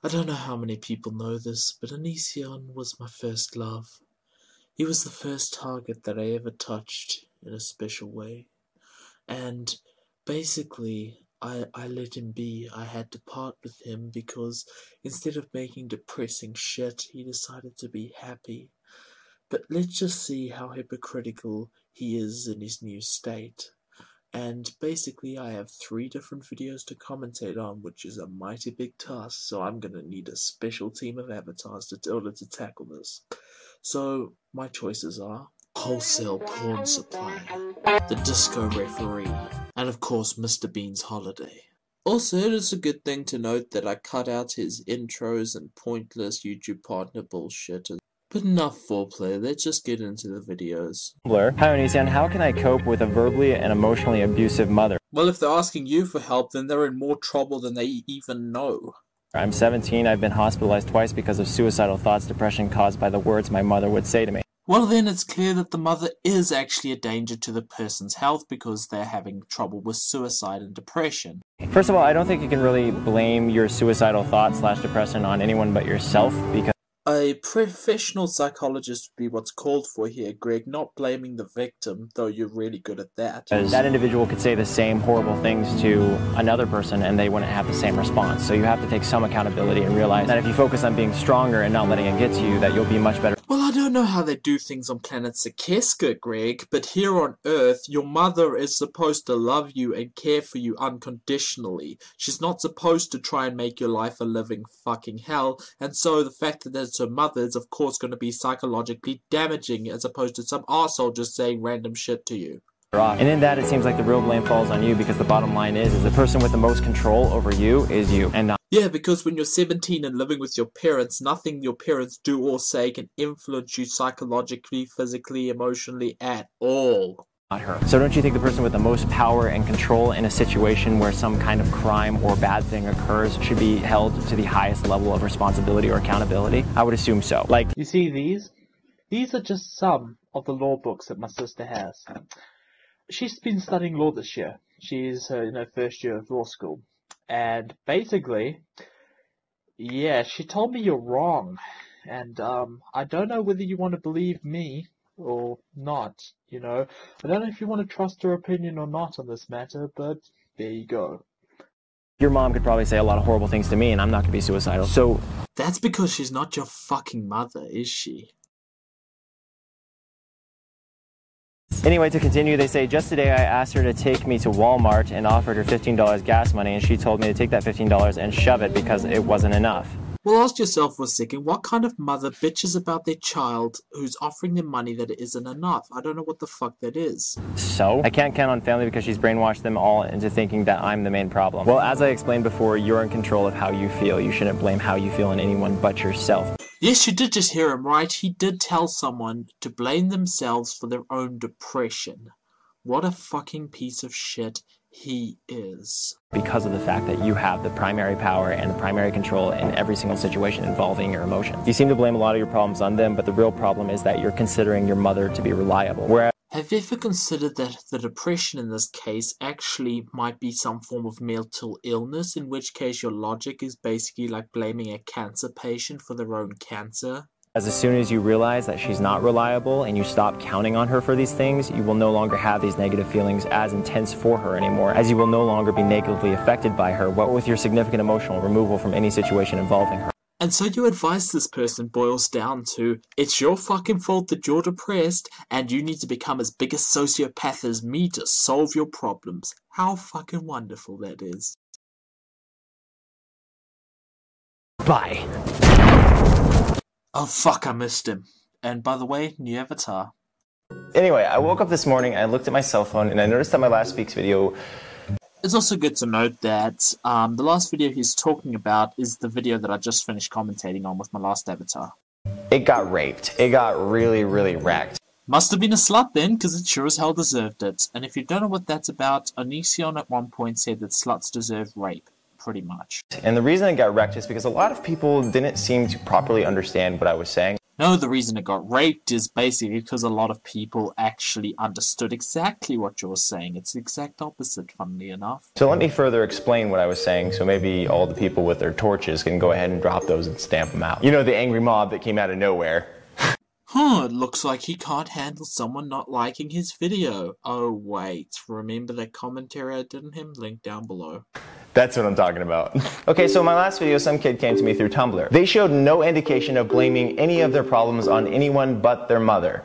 I don't know how many people know this, but Onision was my first love. He was the first target that I ever touched in a special way. And basically, I let him be. I had to part with him because instead of making depressing shit, he decided to be happy. But let's just see how hypocritical he is in his new state. And basically I have 3 different videos to commentate on, which is a mighty big task, so I'm gonna need a special team of avatars in order to tackle this. So my choices are Wholesale Porn Supply, The Disco Referee, and of course Mr. Bean's Holiday. Also, it is a good thing to note that I cut out his intros and pointless YouTube partner bullshit. But enough foreplay, let's just get into the videos. Hi Onision, how can I cope with a verbally and emotionally abusive mother? Well, if they're asking you for help, then they're in more trouble than they even know. I'm 17, I've been hospitalized twice because of suicidal thoughts, depression caused by the words my mother would say to me. Well, then it's clear that the mother is actually a danger to the person's health because they're having trouble with suicide and depression. First of all, I don't think you can really blame your suicidal thoughts / depression on anyone but yourself, because a professional psychologist would be what's called for here, Greg, not blaming the victim, though you're really good at that. That individual could say the same horrible things to another person and they wouldn't have the same response. So you have to take some accountability and realize that if you focus on being stronger and not letting it get to you, that you'll be much better. Well, I don't know how they do things on planet Sakeska, Greg, but here on Earth, your mother is supposed to love you and care for you unconditionally. She's not supposed to try and make your life a living fucking hell, and so the fact that it's her mother is of course going to be psychologically damaging as opposed to some arsehole just saying random shit to you. And in that, it seems like the real blame falls on you because the bottom line is the person with the most control over you is you, and not. Yeah, because when you're 17 and living with your parents, nothing your parents do or say can influence you psychologically, physically, emotionally at all. Not her. So don't you think the person with the most power and control in a situation where some kind of crime or bad thing occurs should be held to the highest level of responsibility or accountability? I would assume so. Like, you see these? These are just some of the law books that my sister has. She's been studying law this year. She's in her first year of law school. And basically, yeah, she told me you're wrong. And I don't know whether you want to believe me or not, you know. I don't know if you want to trust her opinion or not on this matter, but there you go. Your mom could probably say a lot of horrible things to me and I'm not going to be suicidal, so... That's because she's not your fucking mother, is she? Anyway, to continue, they say, just today I asked her to take me to Walmart and offered her $15 gas money, and she told me to take that $15 and shove it because it wasn't enough. Well, ask yourself for a second, what kind of mother bitches about their child who's offering them money that it isn't enough? I don't know what the fuck that is. So? I can't count on family because she's brainwashed them all into thinking that I'm the main problem. Well, as I explained before, you're in control of how you feel. You shouldn't blame how you feel on anyone but yourself. Yes, you did just hear him right. He did tell someone to blame themselves for their own depression. What a fucking piece of shit he is. Because of the fact that you have the primary power and the primary control in every single situation involving your emotions. You seem to blame a lot of your problems on them, but the real problem is that you're considering your mother to be reliable. Whereas have you ever considered that the depression in this case actually might be some form of mental illness, in which case your logic is basically like blaming a cancer patient for their own cancer? as soon as you realize that she's not reliable and you stop counting on her for these things, you will no longer have these negative feelings as intense for her anymore, as you will no longer be negatively affected by her, what with your significant emotional removal from any situation involving her. And so your advice to this person boils down to, it's your fucking fault that you're depressed, and you need to become as big a sociopath as me to solve your problems. How fucking wonderful that is. Bye. Oh fuck, I missed him. And by the way, new avatar. Anyway, I woke up this morning, I looked at my cell phone, and I noticed that my last week's video... It's also good to note that the last video he's talking about is the video that I just finished commentating on with my last avatar. It got raped. It got really, really wrecked. Must have been a slut then, because it sure as hell deserved it. And if you don't know what that's about, Onision at one point said that sluts deserve rape. Pretty much. And the reason it got wrecked is because a lot of people didn't seem to properly understand what I was saying. No, the reason it got raped is basically because a lot of people actually understood exactly what you were saying. It's the exact opposite, funnily enough. So let me further explain what I was saying, so maybe all the people with their torches can go ahead and drop those and stamp them out. You know, the angry mob that came out of nowhere. It looks like he can't handle someone not liking his video. Oh wait, remember that commentary I did on him? Link down below. That's what I'm talking about. Okay, so in my last video, some kid came to me through Tumblr. They showed no indication of blaming any of their problems on anyone but their mother.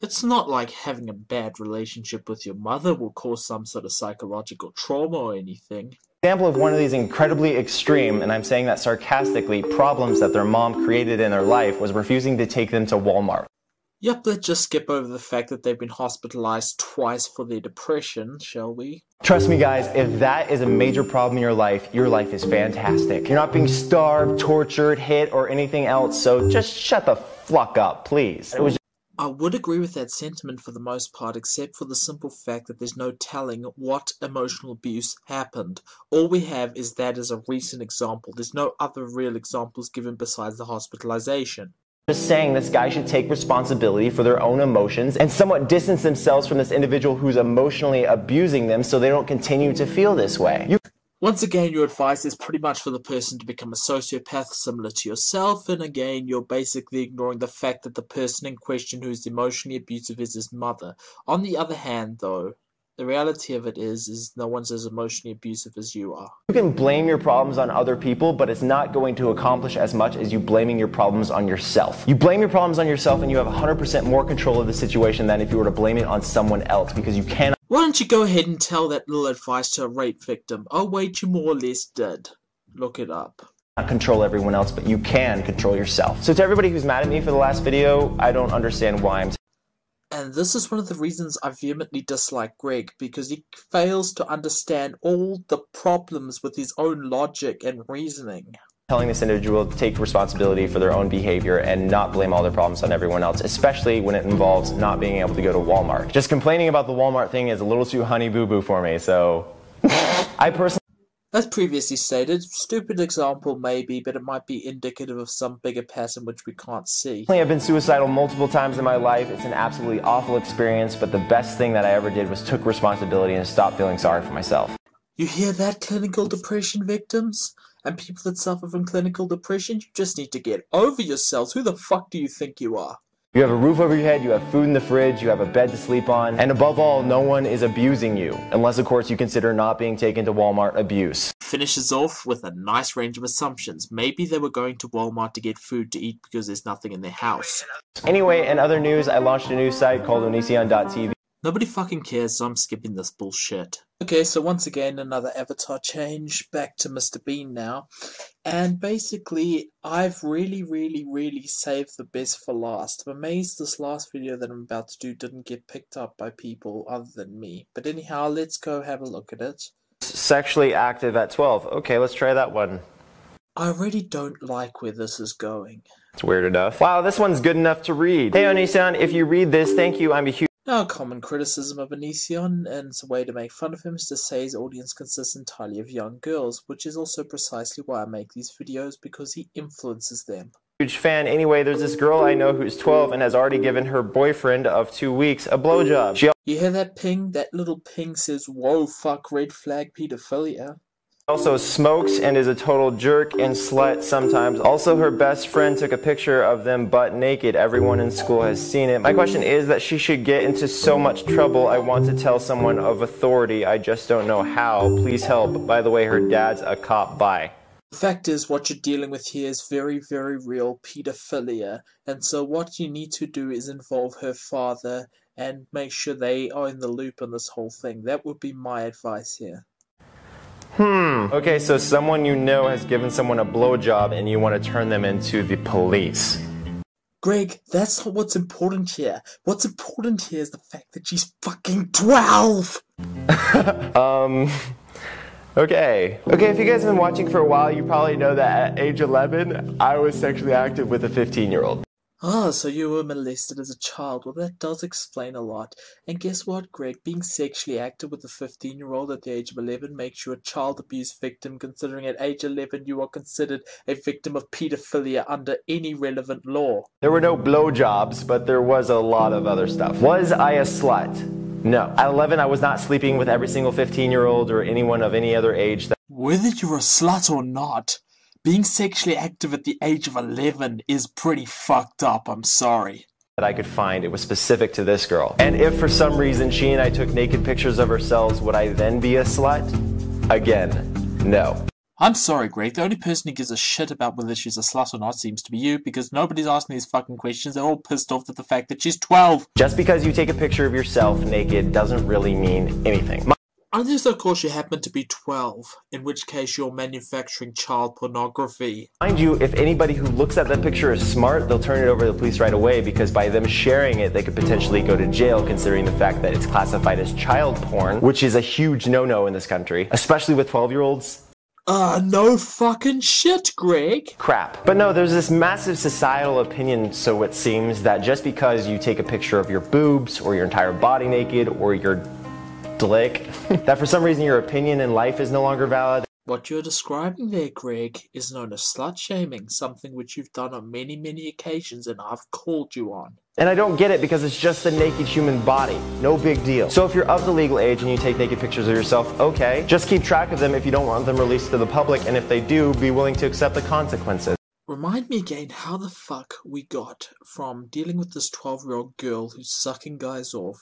It's not like having a bad relationship with your mother will cause some sort of psychological trauma or anything. Example of one of these incredibly extreme, and I'm saying that sarcastically, problems that their mom created in their life was refusing to take them to Walmart. Yep, let's just skip over the fact that they've been hospitalized twice for their depression, shall we? Trust me guys, if that is a major problem in your life is fantastic. You're not being starved, tortured, hit, or anything else, so just shut the fuck up, please. I would agree with that sentiment for the most part, except for the simple fact that there's no telling what emotional abuse happened. All we have is that as a recent example. There's no other real examples given besides the hospitalization. Just saying this guy should take responsibility for their own emotions and somewhat distance themselves from this individual who's emotionally abusing them so they don't continue to feel this way. Once again, your advice is pretty much for the person to become a sociopath similar to yourself, and again, you're basically ignoring the fact that the person in question who's emotionally abusive is his mother. On the other hand, though, the reality of it is no one's as emotionally abusive as you are. You can blame your problems on other people, but it's not going to accomplish as much as you blaming your problems on yourself. You blame your problems on yourself and you have 100% more control of the situation than if you were to blame it on someone else, because you cannot. Why don't you go ahead and tell that little advice to a rape victim? Oh wait, you more or less did. Look it up. Not control everyone else, but you can control yourself. So to everybody who's mad at me for the last video, I don't understand why I'm... And this is one of the reasons I vehemently dislike Greg, because he fails to understand all the problems with his own logic and reasoning. Telling this individual to take responsibility for their own behavior and not blame all their problems on everyone else, especially when it involves not being able to go to Walmart. Just complaining about the Walmart thing is a little too honey boo boo for me, so I personally... As previously stated, stupid example maybe, but it might be indicative of some bigger pattern which we can't see. I've been suicidal multiple times in my life. It's an absolutely awful experience, but the best thing that I ever did was took responsibility and stopped feeling sorry for myself. You hear that, clinical depression victims? And people that suffer from clinical depression, you just need to get over yourselves. Who the fuck do you think you are? You have a roof over your head, you have food in the fridge, you have a bed to sleep on, and above all, no one is abusing you. Unless, of course, you consider not being taken to Walmart abuse. Finishes off with a nice range of assumptions. Maybe they were going to Walmart to get food to eat because there's nothing in their house. Anyway, in other news, I launched a new site called Onision.tv. Nobody fucking cares, so I'm skipping this bullshit. Okay, so once again, another avatar change. Back to Mr. Bean now. And basically, I've really saved the best for last. I'm amazed this last video that I'm about to do didn't get picked up by people other than me. But anyhow, let's go have a look at it. Sexually active at 12. Okay, let's try that one. I really don't like where this is going. It's weird enough. Wow, this one's good enough to read. Hey Onision, if you read this, thank you, I'm a huge... Now, a common criticism of Onision, and it's a way to make fun of him, is to say his audience consists entirely of young girls, which is also precisely why I make these videos, because he influences them. Huge fan. Anyway, there's this girl I know who's 12 and has already given her boyfriend of 2 weeks a blowjob. You hear that ping? That little ping says, whoa, fuck, red flag pedophilia. Also smokes and is a total jerk and slut sometimes. Also, her best friend took a picture of them butt naked. Everyone in school has seen it. My question is that she should get into so much trouble. I want to tell someone of authority. I just don't know how. Please help. By the way, her dad's a cop. Bye. The fact is, what you're dealing with here is very real pedophilia. And so what you need to do is involve her father and make sure they are in the loop on this whole thing. That would be my advice here. Okay, so someone you know has given someone a blowjob and you want to turn them into the police. Greg, that's not what's important here. What's important here is the fact that she's fucking 12! Okay, if you guys have been watching for a while, you probably know that at age 11, I was sexually active with a 15-year-old. Ah, so you were molested as a child. Well, that does explain a lot. And guess what, Greg? Being sexually active with a 15-year-old at the age of 11 makes you a child abuse victim, considering at age 11 you are considered a victim of pedophilia under any relevant law. There were no blowjobs, but there was a lot of other stuff. Was I a slut? No. At 11, I was not sleeping with every single 15-year-old or anyone of any other age. Whether you're a slut or not, being sexually active at the age of 11 is pretty fucked up, I'm sorry. That I could find, it was specific to this girl. And if for some reason she and I took naked pictures of ourselves, would I then be a slut? Again, no. I'm sorry, Greg. The only person who gives a shit about whether she's a slut or not seems to be you, because nobody's asking these fucking questions. They're all pissed off at the fact that she's 12. Just because you take a picture of yourself naked doesn't really mean anything. Unless, of course, you happen to be 12, in which case you're manufacturing child pornography. Mind you, if anybody who looks at that picture is smart, they'll turn it over to the police right away, because by them sharing it, they could potentially go to jail, considering the fact that it's classified as child porn, which is a huge no-no in this country, especially with 12-year-olds. No fucking shit, Greg. Crap. But no, there's this massive societal opinion, so it seems, that just because you take a picture of your boobs, or your entire body naked, or your dick, that for some reason your opinion in life is no longer valid. What you're describing there, Greg, is known as slut-shaming, something which you've done on many, many occasions, and I've called you on. And I don't get it, because it's just a naked human body. No big deal. So if you're of the legal age and you take naked pictures of yourself, okay. Just keep track of them if you don't want them released to the public, and if they do, be willing to accept the consequences. Remind me again how the fuck we got from dealing with this 12-year-old girl who's sucking guys off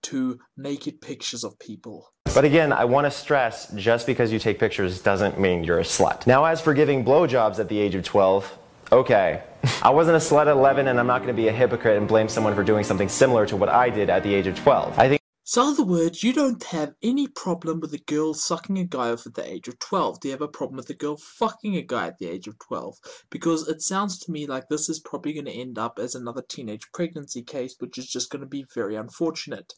to naked pictures of people. But again, I want to stress, just because you take pictures doesn't mean you're a slut. Now, as for giving blowjobs at the age of 12, okay. I wasn't a slut at 11, and I'm not going to be a hypocrite and blame someone for doing something similar to what I did at the age of 12. So, in other words, you don't have any problem with a girl sucking a guy off at the age of 12. Do you have a problem with a girl fucking a guy at the age of 12? Because it sounds to me like this is probably going to end up as another teenage pregnancy case, which is just going to be very unfortunate.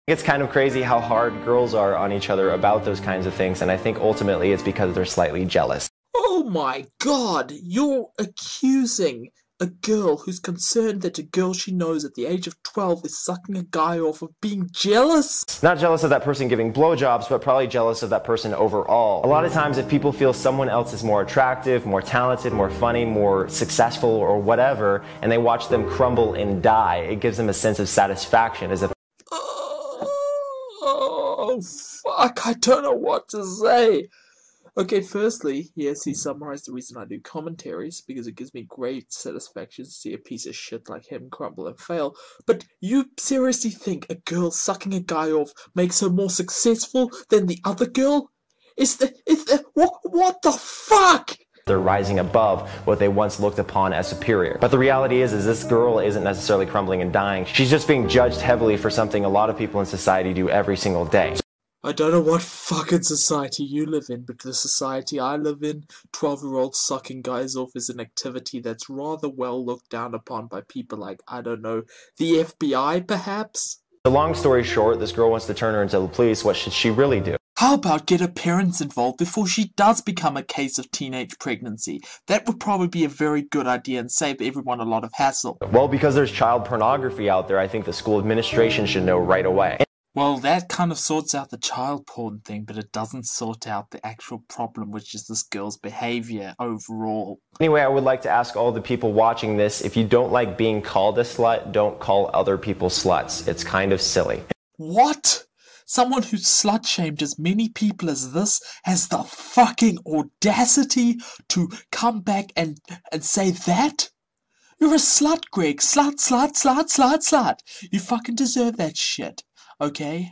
It's kind of crazy how hard girls are on each other about those kinds of things, and I think ultimately it's because they're slightly jealous. Oh my god, you're accusing a girl who's concerned that a girl she knows at the age of 12 is sucking a guy off of being jealous? Not jealous of that person giving blowjobs, but probably jealous of that person overall. A lot of times if people feel someone else is more attractive, more talented, more funny, more successful, or whatever, and they watch them crumble and die, it gives them a sense of satisfaction, as if oh, fuck, I don't know what to say. Okay, firstly, yes, he summarized the reason I do commentaries, because it gives me great satisfaction to see a piece of shit like him crumble and fail. But you seriously think a girl sucking a guy off makes her more successful than the other girl? What the fuck? they're rising above what they once looked upon as superior. But the reality is this girl isn't necessarily crumbling and dying. She's just being judged heavily for something a lot of people in society do every single day. I don't know what fucking society you live in, but the society I live in, 12-year-olds sucking guys off is an activity that's rather well looked down upon by people like, I don't know, the FBI perhaps? The long story short, this girl wants to turn her into the police. What should she really do? How about get her parents involved before she does become a case of teenage pregnancy? That would probably be a very good idea and save everyone a lot of hassle. Well, because there's child pornography out there, I think the school administration should know right away. Well, that kind of sorts out the child porn thing, but it doesn't sort out the actual problem, which is this girl's behavior overall. Anyway, I would like to ask all the people watching this, if you don't like being called a slut, don't call other people sluts. It's kind of silly. What? Someone who slut-shamed as many people as this has the fucking audacity to come back and say that? You're a slut, Greg. Slut, slut, slut, slut, slut. You fucking deserve that shit. Okay?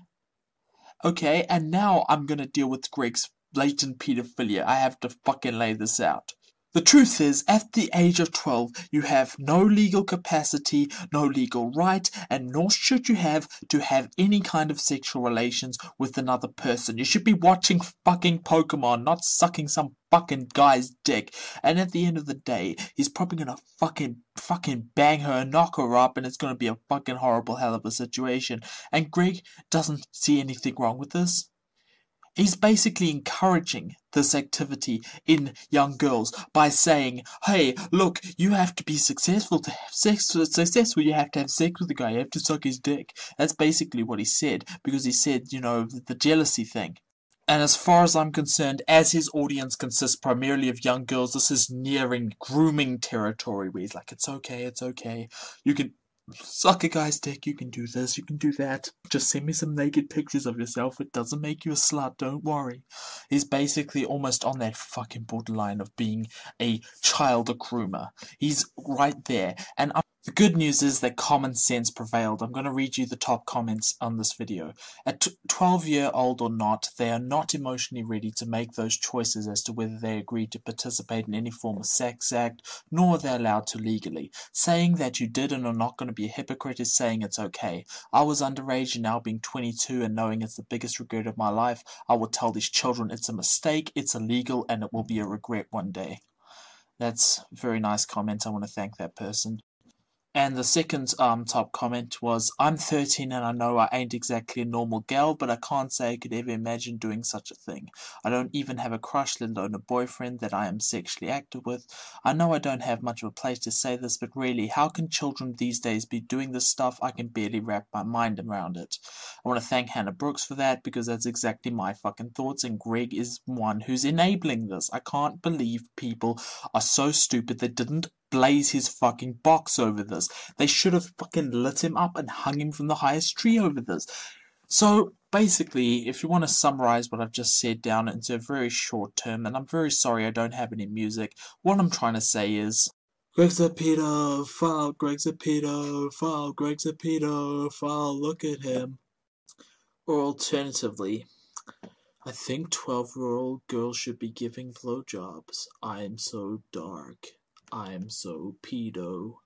Okay, and now I'm gonna deal with Greg's blatant pedophilia. I have to fucking lay this out. The truth is, at the age of 12, you have no legal capacity, no legal right, and nor should you have to have any kind of sexual relations with another person. You should be watching fucking Pokemon, not sucking some fucking guy's dick. And at the end of the day, he's probably gonna fucking bang her and knock her up, and it's gonna be a fucking horrible hell of a situation. And Greg doesn't see anything wrong with this. He's basically encouraging this activity in young girls by saying, hey, look, you have to be successful to have sex. Successful, you have to have sex with the guy. You have to suck his dick. That's basically what he said, because he said, you know, the jealousy thing. And as far as I'm concerned, as his audience consists primarily of young girls, this is nearing grooming territory where he's like, it's okay. You can suck a guy's dick, you can do this, you can do that. Just send me some naked pictures of yourself. It doesn't make you a slut, don't worry. He's basically almost on that fucking borderline of being a child groomer. He's right there. And the good news is that common sense prevailed. I'm going to read you the top comments on this video. At 12-year-old or not, they are not emotionally ready to make those choices as to whether they agree to participate in any form of sex act, nor are they allowed to legally. Saying that you did and are not going to be a hypocrite is saying it's okay. I was underage and now being 22 and knowing it's the biggest regret of my life, I will tell these children it's a mistake, it's illegal, and it will be a regret one day. That's a very nice comment. I want to thank that person. And the second top comment was, I'm 13 and I know I ain't exactly a normal gal, but I can't say I could ever imagine doing such a thing. I don't even have a crush, let alone a boyfriend that I am sexually active with. I know I don't have much of a place to say this, but really, how can children these days be doing this stuff? I can barely wrap my mind around it. I want to thank Hannah Brooks for that, because that's exactly my fucking thoughts, and Greg is one who's enabling this. I can't believe people are so stupid they didn't blaze his fucking box over this. They should have fucking lit him up and hung him from the highest tree over this. So basically, if you want to summarize what I've just said down into a very short term, and I'm very sorry I don't have any music, what I'm trying to say is, Greg's a pedophile, Greg's a pedophile, Greg's a pedophile, look at him. Or alternatively, I think 12-year-old girls should be giving blowjobs. I'm so dark. I'm so pedo.